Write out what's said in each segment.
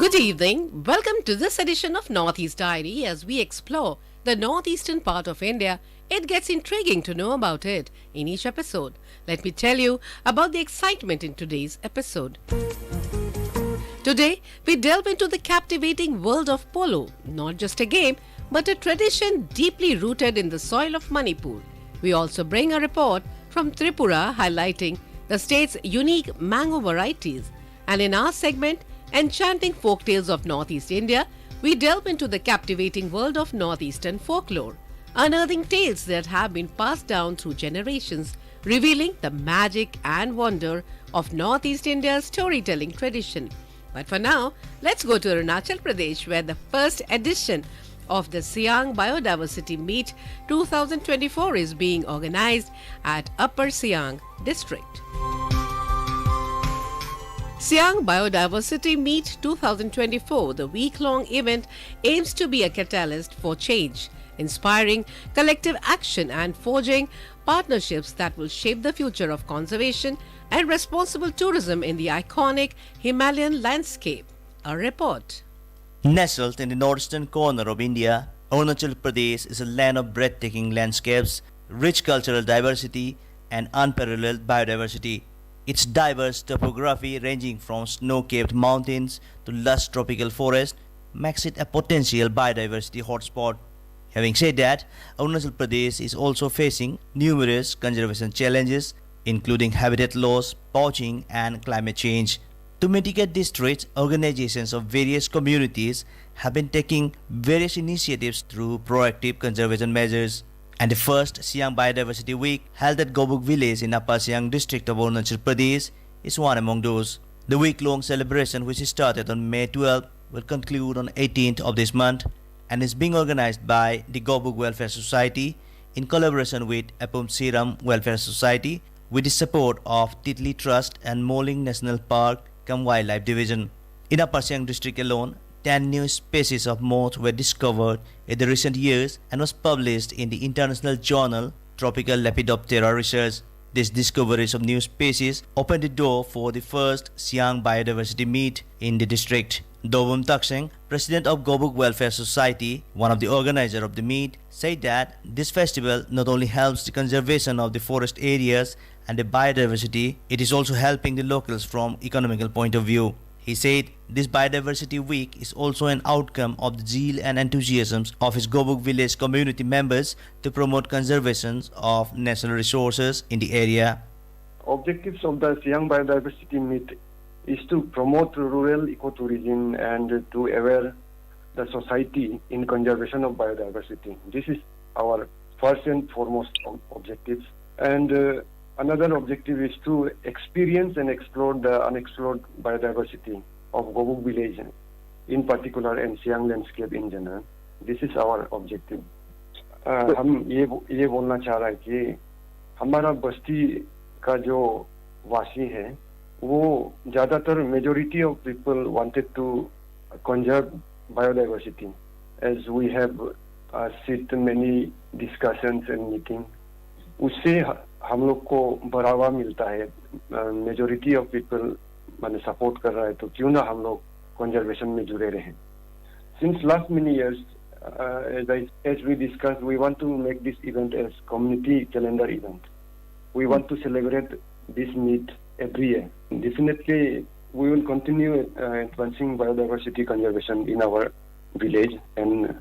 Good evening. Welcome to this edition of Northeast Diary as we explore the northeastern part of India. It gets intriguing to know about it in each episode. Let me tell you about the excitement in today's episode. Today, we delve into the captivating world of polo, not just a game, but a tradition deeply rooted in the soil of Manipur. We also bring a report from Tripura highlighting the state's unique mango varieties. And in our segment, Enchanting Folktales of Northeast India, we delve into the captivating world of Northeastern folklore, unearthing tales that have been passed down through generations, revealing the magic and wonder of Northeast India's storytelling tradition. But for now, let's go to Arunachal Pradesh, where the first edition of the Siang Biodiversity Meet 2024 is being organized at Upper Siang District. Siang Biodiversity Meet 2024, the week-long event, aims to be a catalyst for change, inspiring collective action and forging partnerships that will shape the future of conservation and responsible tourism in the iconic Himalayan landscape. A report. Nestled in the northeastern corner of India, Arunachal Pradesh is a land of breathtaking landscapes, rich cultural diversity, and unparalleled biodiversity. Its diverse topography, ranging from snow-capped mountains to lush tropical forests, makes it a potential biodiversity hotspot. Having said that, Arunachal Pradesh is also facing numerous conservation challenges, including habitat loss, poaching, and climate change. To mitigate these threats, organizations of various communities have been taking various initiatives through proactive conservation measures. And the first Siang Biodiversity Week, held at Gobuk village in Upper Siang district of Arunachal Pradesh, is one among those. The week-long celebration, which started on May 12, will conclude on 18th of this month and is being organized by the Gobuk Welfare Society in collaboration with Apum Siram Welfare Society with the support of Titli Trust and Moling National Park cum Wildlife Division. In Upper Siang district alone, 10 new species of moths were discovered in the recent years and was published in the international journal Tropical Lepidoptera Research. These discoveries of new species opened the door for the first Siang Biodiversity Meet in the district. Dobum Takseng, president of Gobuk Welfare Society, one of the organizers of the meet, said that this festival not only helps the conservation of the forest areas and the biodiversity, it is also helping the locals from economical point of view. He said this Biodiversity Week is also an outcome of the zeal and enthusiasm of his Gobuk village community members to promote conservation of natural resources in the area. Objectives of the Siang Biodiversity Meet is to promote rural ecotourism and to aware the society in conservation of biodiversity. This is our first and foremost objectives. And another objective is to experience and explore the unexplored biodiversity of Gobuk village in particular and Siang landscape in general. This is our objective. हम ये बोलना चाह रहा है कि हमारा बस्ती का जो वासी है वो ज़्यादातर majority of people wanted to conserve biodiversity as we have sit many discussions and meetings. उससे हम लोग को बढ़ावा मिलता है मेजॉरिटी ऑफ पीपल माने सपोर्ट कर रहा है तो क्यों ना हम लोग कंजर्वेशन में जुड़े रहें since last many years as we discussed we want to make this event as community calendar event. We want to celebrate this meet every year. Definitely we will continue advancing biodiversity conservation in our village and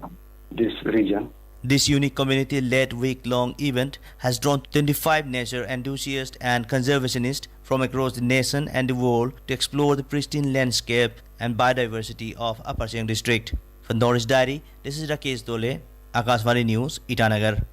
this region. This unique community-led week-long event has drawn 25 nature enthusiasts and conservationists from across the nation and the world to explore the pristine landscape and biodiversity of Upper Siang district. For Northeast Diary, this is Rakesh Dole, Akashvani News, Itanagar.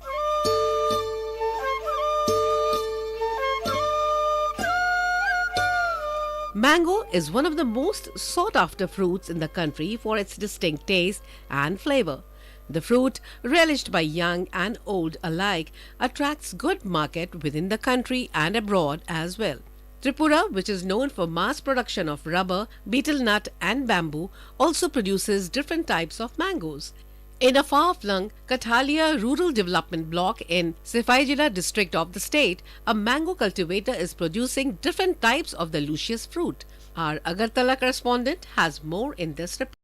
Mango is one of the most sought-after fruits in the country for its distinct taste and flavor. The fruit, relished by young and old alike, attracts good market within the country and abroad as well. Tripura, which is known for mass production of rubber, betel nut and bamboo, also produces different types of mangoes. In a far-flung Kathalia rural development block in Sifaijila district of the state, a mango cultivator is producing different types of the luscious fruit. Our Agartala correspondent has more in this report.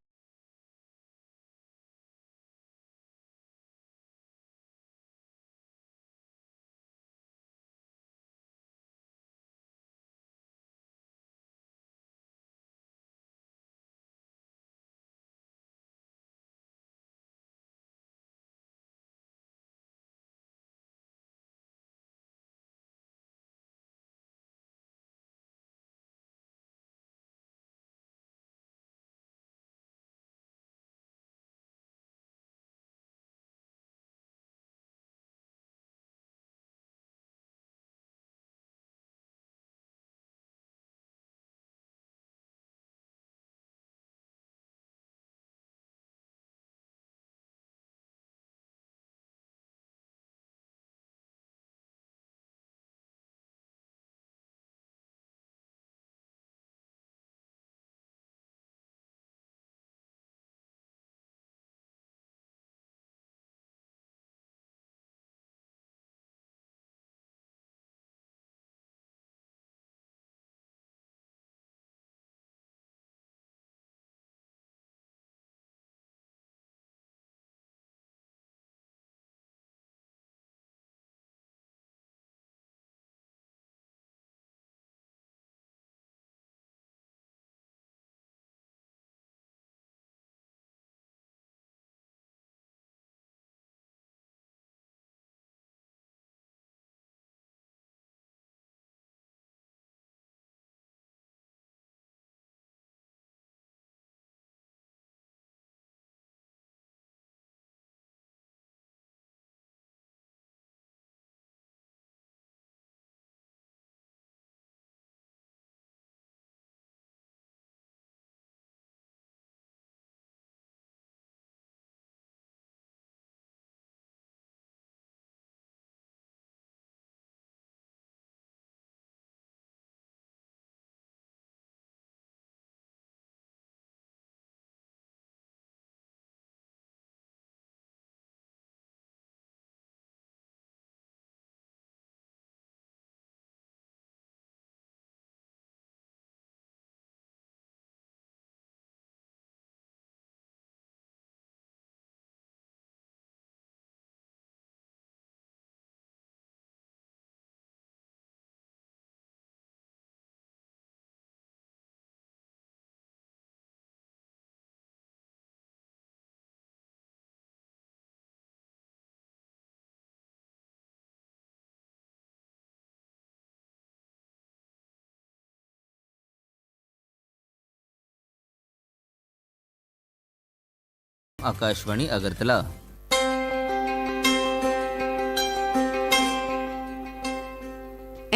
Akashvani Agartala.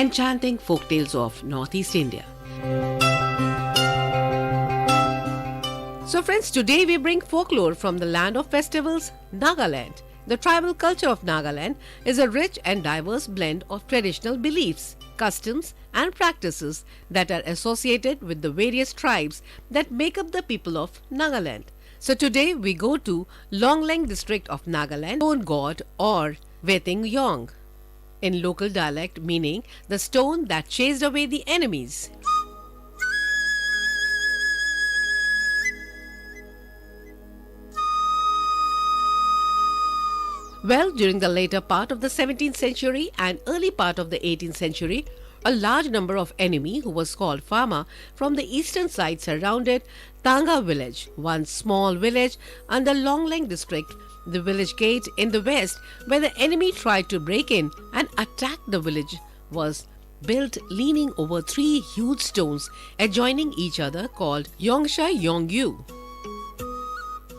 Enchanting folktales of Northeast India. So friends, today we bring folklore from the land of festivals, Nagaland. The tribal culture of Nagaland is a rich and diverse blend of traditional beliefs, customs and practices that are associated with the various tribes that make up the people of Nagaland. So today we go to Longlang district of Nagaland, stone god or Weting Yong, in local dialect meaning the stone that chased away the enemies. Well, during the later part of the 17th century and early part of the 18th century, a large number of enemy who was called Fama from the eastern side surrounded Tanga village, one small village under Longlang district. The village gate in the west where the enemy tried to break in and attack the village was built leaning over three huge stones adjoining each other called Yongsha Yongyu.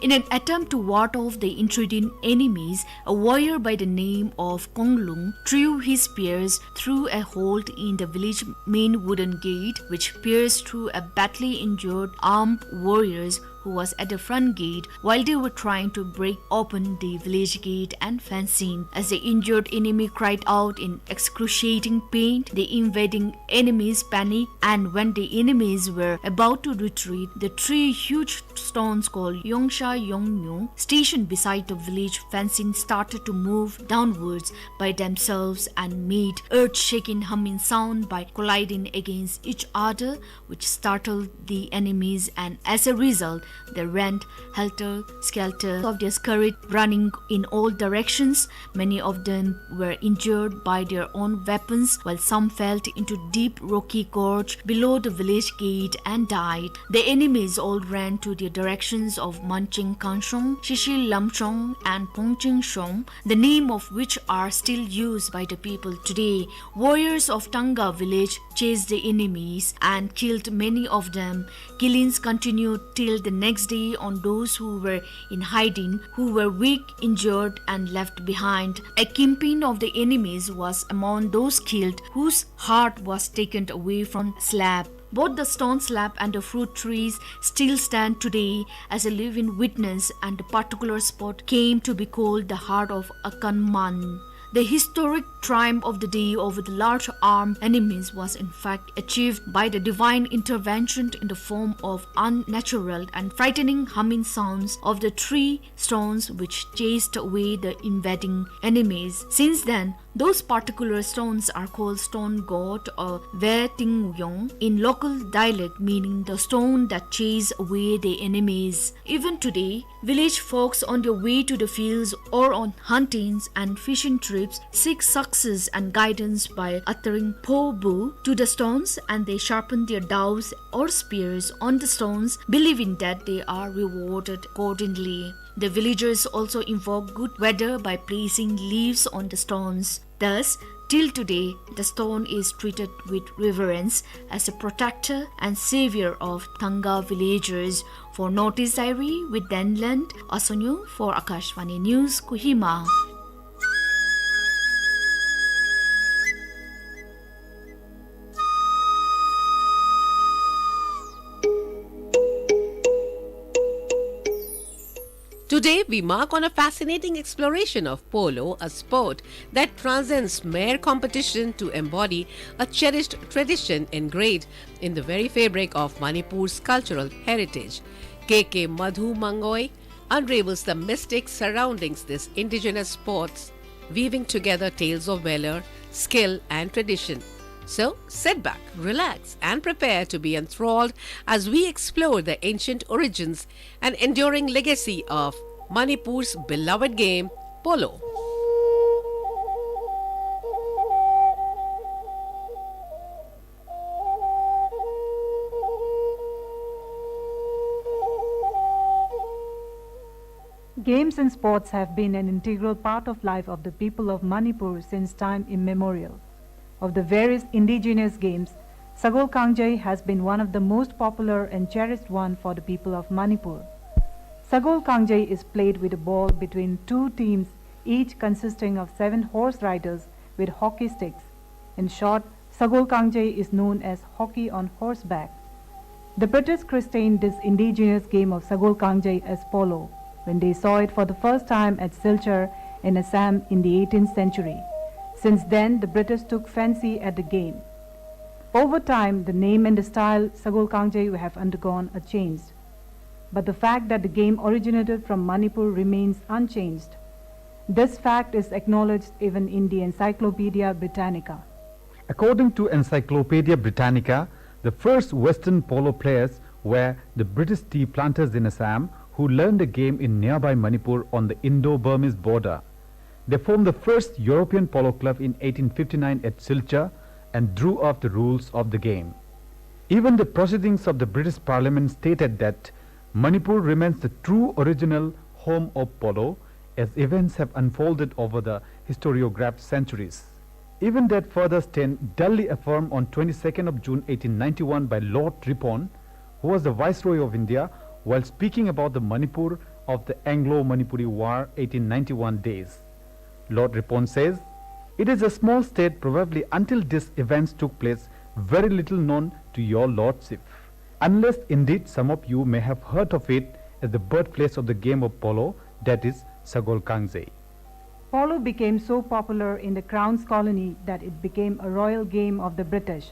In an attempt to ward off the intruding enemies, a warrior by the name of Konglung drew his spears through a hole in the village main wooden gate, which pierced through a badly injured armed warriors who was at the front gate while they were trying to break open the village gate and fencing. As the injured enemy cried out in excruciating pain, the invading enemies panicked, and when the enemies were about to retreat, the three huge stones called Yongsha Yongmyo, stationed beside the village fencing, started to move downwards by themselves and made earth-shaking humming sound by colliding against each other, which startled the enemies, and as a result they ran helter-skelter of their scurried, running in all directions. Many of them were injured by their own weapons, while some fell into deep rocky gorge below the village gate and died. The enemies all ran to the directions of Manching Kanshong, Shishil Lamchong and Pongching Shong, the name of which are still used by the people today. Warriors of Tanga village chased the enemies and killed many of them. Killings continued till the next day on those who were in hiding, who were weak, injured and left behind. A kingpin of the enemies was among those killed, whose heart was taken away from slab. Both the stone slab and the fruit trees still stand today as a living witness, and the particular spot came to be called the heart of Akanman. The historic triumph of the day over the large armed enemies was in fact achieved by the divine intervention in the form of unnatural and frightening humming sounds of the three stones which chased away the invading enemies. Since then, those particular stones are called stone god or Ve Ting Yong in local dialect, meaning the stone that chase away the enemies. Even today, village folks on their way to the fields or on huntings and fishing trips seek success and guidance by uttering po bu to the stones, and they sharpen their dows or spears on the stones, believing that they are rewarded accordingly. The villagers also invoke good weather by placing leaves on the stones. Thus, till today, the stone is treated with reverence as a protector and savior of Tanga villagers. For Notice Diary with Denland Asonyo for Akashvani News, Kohima. Today, we mark on a fascinating exploration of polo, a sport that transcends mere competition to embody a cherished tradition engraved in the very fabric of Manipur's cultural heritage. K.K. Madhu Mangoy unravels the mystics surrounding this indigenous sport, weaving together tales of valor, skill and tradition. So, sit back, relax and prepare to be enthralled as we explore the ancient origins and enduring legacy of Manipur's beloved game, polo. Games and sports have been an integral part of life of the people of Manipur since time immemorial. Of the various indigenous games, Sagol Kangjai has been one of the most popular and cherished one for the people of Manipur. Sagol Kangjai is played with a ball between two teams, each consisting of 7 horse riders with hockey sticks. In short, Sagol Kangjai is known as hockey on horseback. The British christened this indigenous game of Sagol Kangjai as polo when they saw it for the first time at Silchar in Assam in the 18th century. Since then, the British took fancy at the game. Over time, the name and the style Sagol Kangjai have undergone a change. But the fact that the game originated from Manipur remains unchanged. This fact is acknowledged even in the Encyclopedia Britannica. According to Encyclopedia Britannica, the first Western polo players were the British tea planters in Assam who learned the game in nearby Manipur on the Indo-Burmese border. They formed the first European polo club in 1859 at Silchar and drew up the rules of the game. Even the proceedings of the British Parliament stated that Manipur remains the true original home of polo, as events have unfolded over the historiographed centuries. Even that further stand duly affirmed on 22nd of June 1891 by Lord Ripon, who was the Viceroy of India, while speaking about the Manipur of the Anglo-Manipuri War 1891 days. Lord Ripon says, "It is a small state, probably until these events took place, very little known to your lordship. Unless indeed some of you may have heard of it as the birthplace of the game of polo, that is Sagol Kangje. Polo became so popular in the Crown's colony that it became a royal game of the British.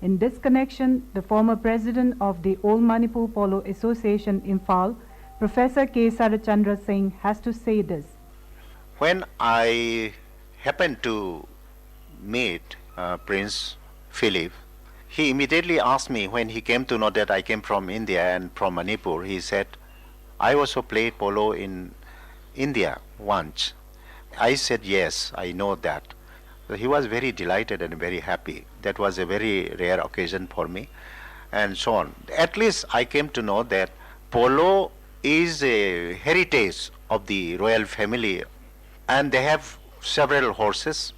In this connection, the former president of the Old Manipur Polo Association, Imphal, Professor K. Sarachandra Singh, has to say this. When I happened to meet Prince Philip, he immediately asked me, when he came to know that I came from India and from Manipur, he said, I also played polo in India once. I said, yes, I know that. So he was very delighted and very happy. That was a very rare occasion for me, and so on. At least I came to know that polo is a heritage of the royal family, and they have several horses.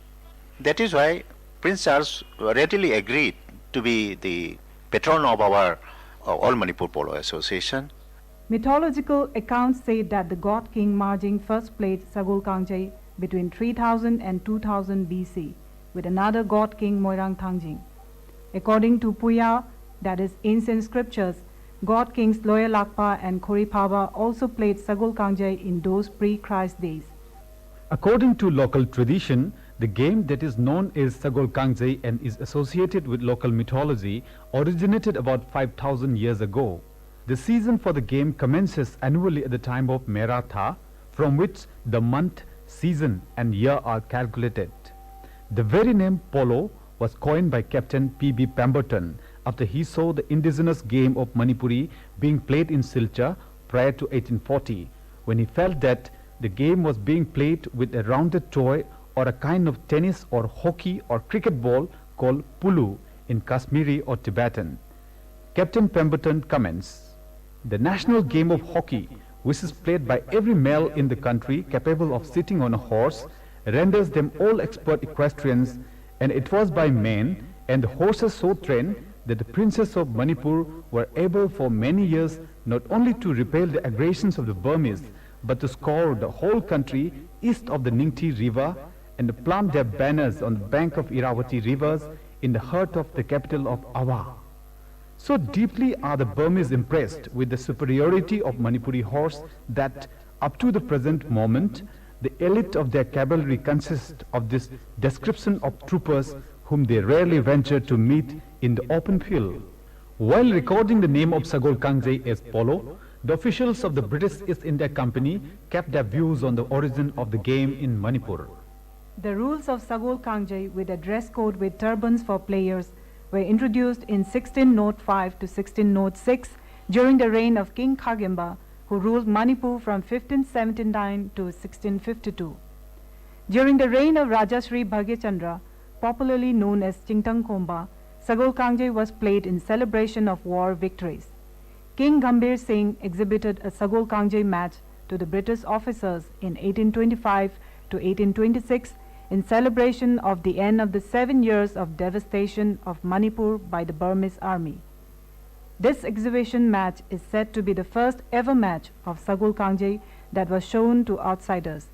That is why Prince Charles readily agreed to be the patron of our All Manipur Polo Association. Mythological accounts say that the god king Marjing first played Sagol Kangje between 3000 and 2000 BC with another god king Moirang Thangjing. According to Puya, that is ancient scriptures, god kings Loya Lakpa and Khoripaba also played Sagol Kangje in those pre-Christ days. According to local tradition, the game that is known as Sagol Kangje and is associated with local mythology originated about 5000 years ago. The season for the game commences annually at the time of Meratha, from which the month, season and year are calculated. The very name polo was coined by Captain P.B. Pemberton after he saw the indigenous game of Manipuri being played in Silchar prior to 1840, when he felt that the game was being played with a rounded toy or a kind of tennis or hockey or cricket ball called pulu in Kashmiri or Tibetan. Captain Pemberton comments, the national game of hockey, which is played by every male in the country capable of sitting on a horse, renders them all expert equestrians, and it was by men and the horses so trained that the princes of Manipur were able for many years not only to repel the aggressions of the Burmese, but to scour the whole country east of the Ningti River and to plant their banners on the bank of Irrawaddy rivers in the heart of the capital of Awa. So deeply are the Burmese impressed with the superiority of Manipuri horse that up to the present moment, the elite of their cavalry consists of this description of troopers whom they rarely venture to meet in the open field. While recording the name of Sagol Kangje as polo, the officials of the British East India Company kept their views on the origin of the game in Manipur. The rules of Sagol Kangje with a dress code with turbans for players were introduced in 1605 to 1606 during the reign of King Khagemba, who ruled Manipur from 1579 to 1652. During the reign of Rajashri Bhagyachandra, popularly known as Chingtang Khomba, Sagol Kangje was played in celebration of war victories. King Gambhir Singh exhibited a Sagol Kangje match to the British officers in 1825 to 1826 in celebration of the end of the 7 years of devastation of Manipur by the Burmese army. This exhibition match is said to be the first ever match of Sagol Kangje that was shown to outsiders.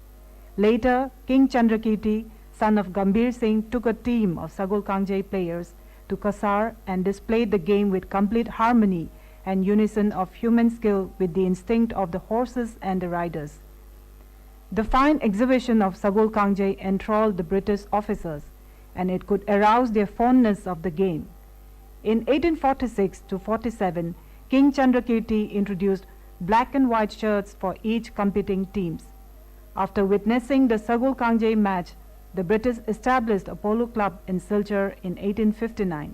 Later, King Chandrakirti, son of Gambhir Singh, took a team of Sagol Kangje players to Kasar and displayed the game with complete harmony and unison of human skill with the instinct of the horses and the riders. The fine exhibition of Sagol Kangje enthralled the British officers, and it could arouse their fondness of the game. In 1846 to 47, King Chandrakirti introduced black and white shirts for each competing teams. After witnessing the Sagol Kangje match, the British established a polo club in Silchar in 1859.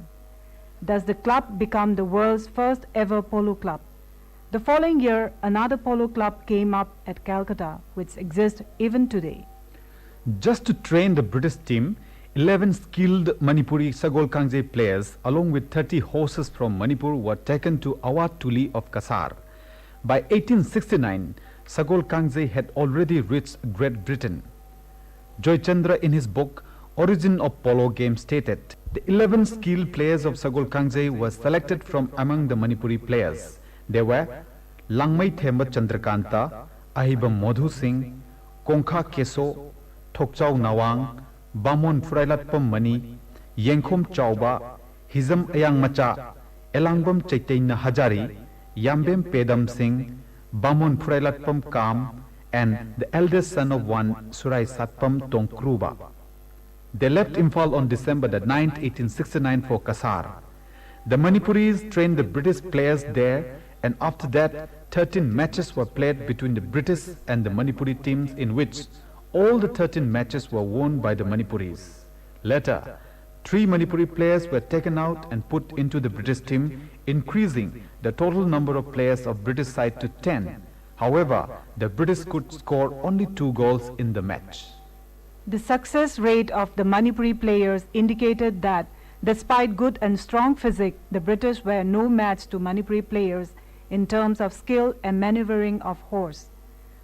Thus the club became the world's first ever polo club. The following year, another polo club came up at Calcutta, which exists even today. Just to train the British team, 11 skilled Manipuri Sagol Kangje players along with 30 horses from Manipur were taken to Awad Tuli of Kasar. By 1869, Sagol Kangje had already reached Great Britain. Joy Chandra in his book Origin of Polo Game stated, the 11 skilled players of Sagol Kangje were selected from among the Manipuri players. They were Langmai Themba Chandrakanta, Ahibam Madhu Singh, Kongkha Keso, Thokchau Nawang, Bamon Furailatpam Mani, Yengkhom Chauba, Hizam Ayang Macha, Elangbam Chaitanya Hajari, Yambem Pedam Singh, Bamun Purailatpam Kam, and the eldest son of one, Surai Satpam Tongkruba. They left Imphal on December the 9th, 1869 for Kasar. The Manipuris trained the British players there, and after that 13 matches were played between the British and the Manipuri teams, in which all the 13 matches were won by the Manipuris. Later, 3 Manipuri players were taken out and put into the British team, increasing the total number of players of British side to 10. However, the British could score only 2 goals in the match. The success rate of the Manipuri players indicated that despite good and strong physique, the British were no match to Manipuri players in terms of skill and maneuvering of horse.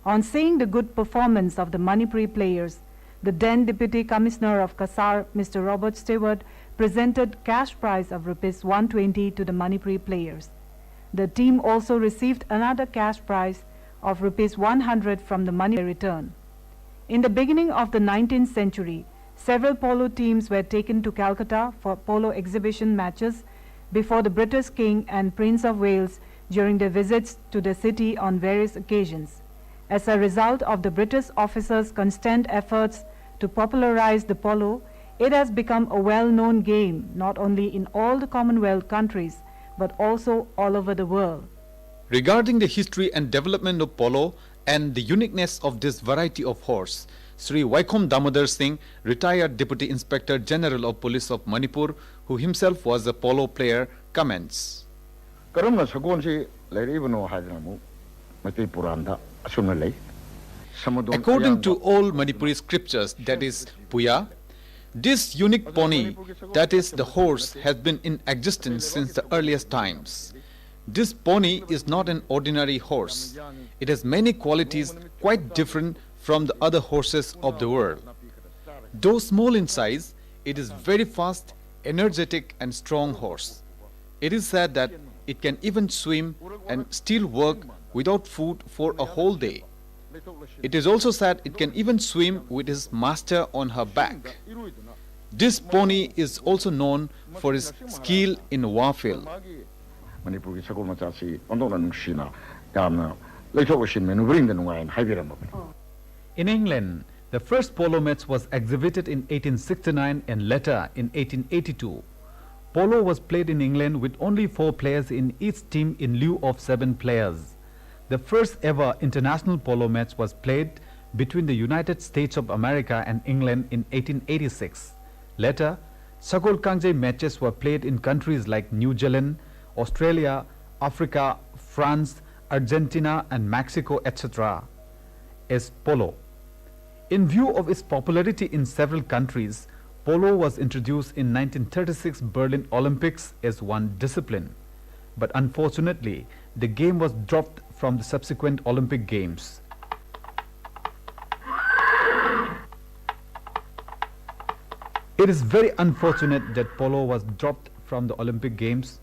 On seeing the good performance of the Manipuri players, the then Deputy Commissioner of Kasar, Mr. Robert Stewart, presented cash prize of Rs 120 to the Manipuri players. The team also received another cash prize of Rs 100 from the money return. In the beginning of the 19th century, several polo teams were taken to Calcutta for polo exhibition matches before the British King and Prince of Wales during their visits to the city on various occasions. As a result of the British officers' constant efforts to popularize the polo, it has become a well-known game not only in all the Commonwealth countries but also all over the world. Regarding the history and development of polo and the uniqueness of this variety of horse, Sri Vaikom Damodar Singh, retired Deputy Inspector General of Police of Manipur, who himself was a polo player, comments. According to all Manipuri scriptures, that is Puya, this unique pony, that is the horse, has been in existence since the earliest times. This pony is not an ordinary horse. It has many qualities quite different from the other horses of the world. Though small in size, it is very fast, energetic and strong horse. It is said that it can even swim and still work without food for a whole day. It is also said it can even swim with his master on her back. This pony is also known for his skill in warfare. In England, the first polo match was exhibited in 1869 and later in 1882. Polo was played in England with only 4 players in each team in lieu of 7 players. The first ever international polo match was played between the United States of America and England in 1886. Later, Sagol Kangjai matches were played in countries like New Zealand, Australia, Africa, France, Argentina and Mexico, etc. as polo. In view of its popularity in several countries, polo was introduced in 1936 Berlin Olympics as one discipline. But unfortunately, the game was dropped from the subsequent Olympic Games. It is very unfortunate that polo was dropped from the Olympic Games.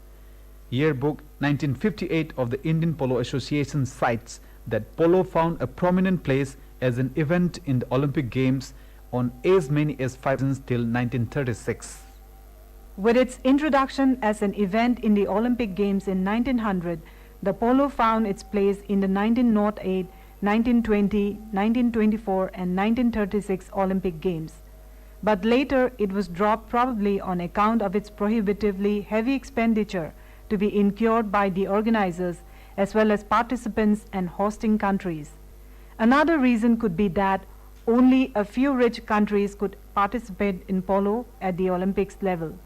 Yearbook 1958 of the Indian Polo Association cites that polo found a prominent place as an event in the Olympic Games on as many as 5 seasons till 1936. With its introduction as an event in the Olympic Games in 1900, the polo found its place in the 1908, 1920, 1924 and 1936 Olympic Games. But later it was dropped probably on account of its prohibitively heavy expenditure to be incurred by the organizers as well as participants and hosting countries. Another reason could be that only a few rich countries could participate in polo at the Olympics level.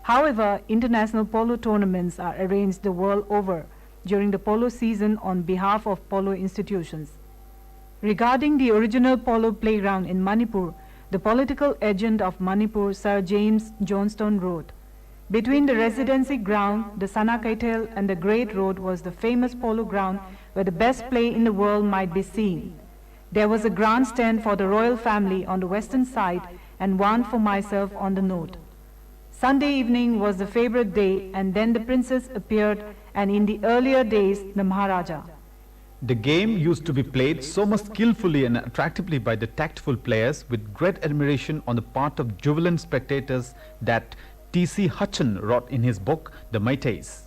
However, international polo tournaments are arranged the world over during the polo season on behalf of polo institutions. Regarding the original polo playground in Manipur, the political agent of Manipur, Sir James Johnstone, wrote, "Between the residency ground, the Sanakaitel and the Great Road was the famous polo ground where the best play in the world might be seen. There was a grandstand for the royal family on the western side and one for myself on the north. Sunday evening was the favorite day, and then the princess appeared, and in the earlier days the Maharaja." The game used to be played so much skillfully and attractively by the tactful players with great admiration on the part of jubilant spectators that T.C. Hutchin wrote in his book The Meiteis.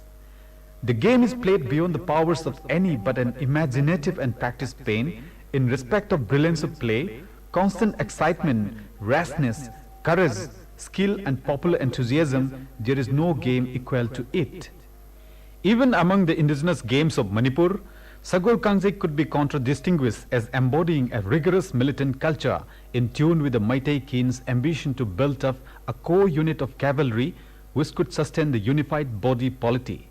The game is played beyond the powers of any but an imaginative and practiced pain in respect of brilliance of play, constant excitement, rashness, courage, skill and popular enthusiasm. There is no game equal to it. Even among the indigenous games of Manipur, Sagol Kangje could be contradistinguished as embodying a rigorous militant culture in tune with the Meitei Keen's ambition to build up a core unit of cavalry which could sustain the unified body polity.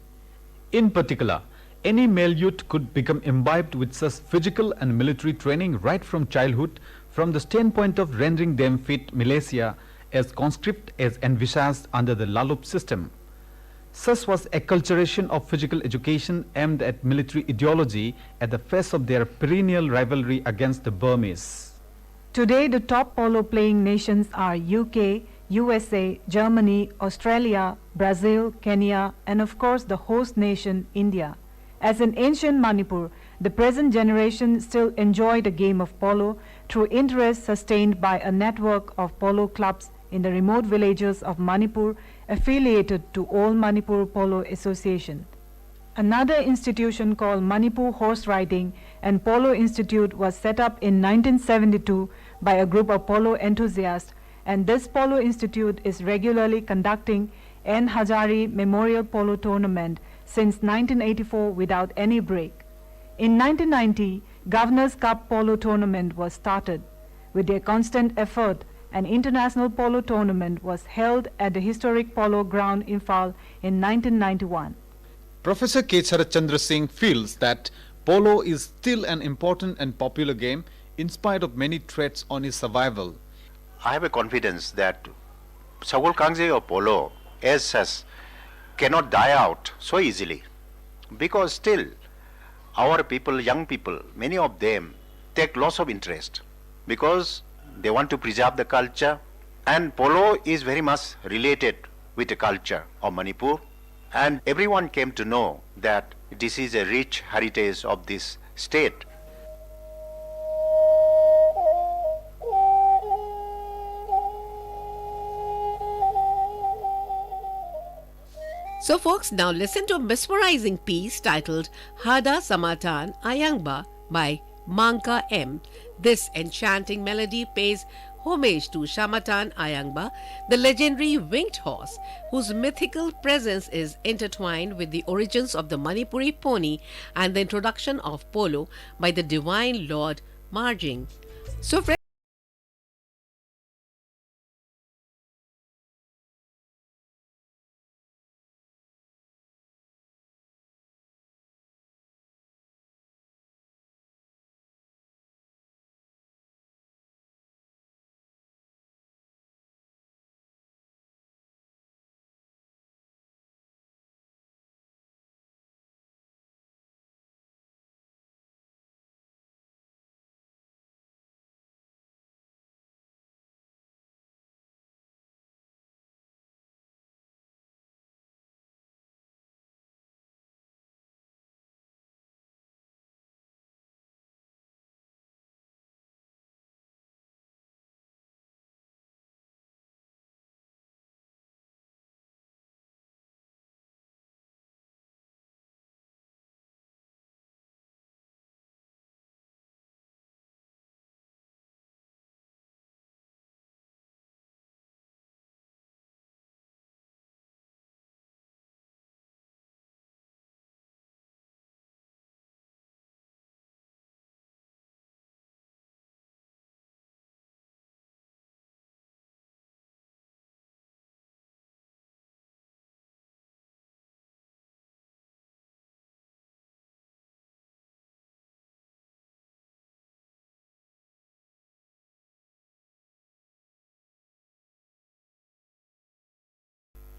In particular, any male youth could become imbibed with such physical and military training right from childhood, from the standpoint of rendering them fit militia as conscript as envisaged under the Lalup system. Such was acculturation of physical education aimed at military ideology at the face of their perennial rivalry against the Burmese. Today, the top polo playing nations are UK, USA, Germany, Australia, Brazil, Kenya, and of course the host nation, India. As in ancient Manipur, the present generation still enjoy the game of polo through interest sustained by a network of polo clubs in the remote villages of Manipur affiliated to All Manipur Polo Association. Another institution called Manipur Horse Riding and Polo Institute was set up in 1972 by a group of polo enthusiasts, and this Polo Institute is regularly conducting N. Hazari Memorial Polo Tournament since 1984 without any break. In 1990, Governor's Cup Polo Tournament was started. With their constant effort, an international polo tournament was held at the historic Polo Ground in Imphal in 1991. Professor K. Sharad Singh feels that polo is still an important and popular game in spite of many threats on its survival. I have a confidence that Sagol Kangje or polo as such cannot die out so easily, because still our people, young people, many of them take lots of interest because they want to preserve the culture, and polo is very much related with the culture of Manipur, and everyone came to know that this is a rich heritage of this state. So folks, now listen to a mesmerizing piece titled Hada Samatan Ayangba by Manka M. This enchanting melody pays homage to Shamatan Ayangba, the legendary winged horse, whose mythical presence is intertwined with the origins of the Manipuri pony and the introduction of polo by the divine Lord Marjing. So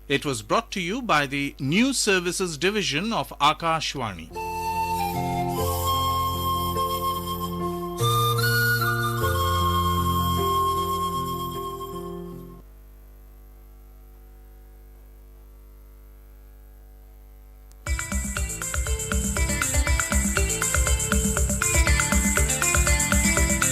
It was brought to you by the News Services Division of Akashvani.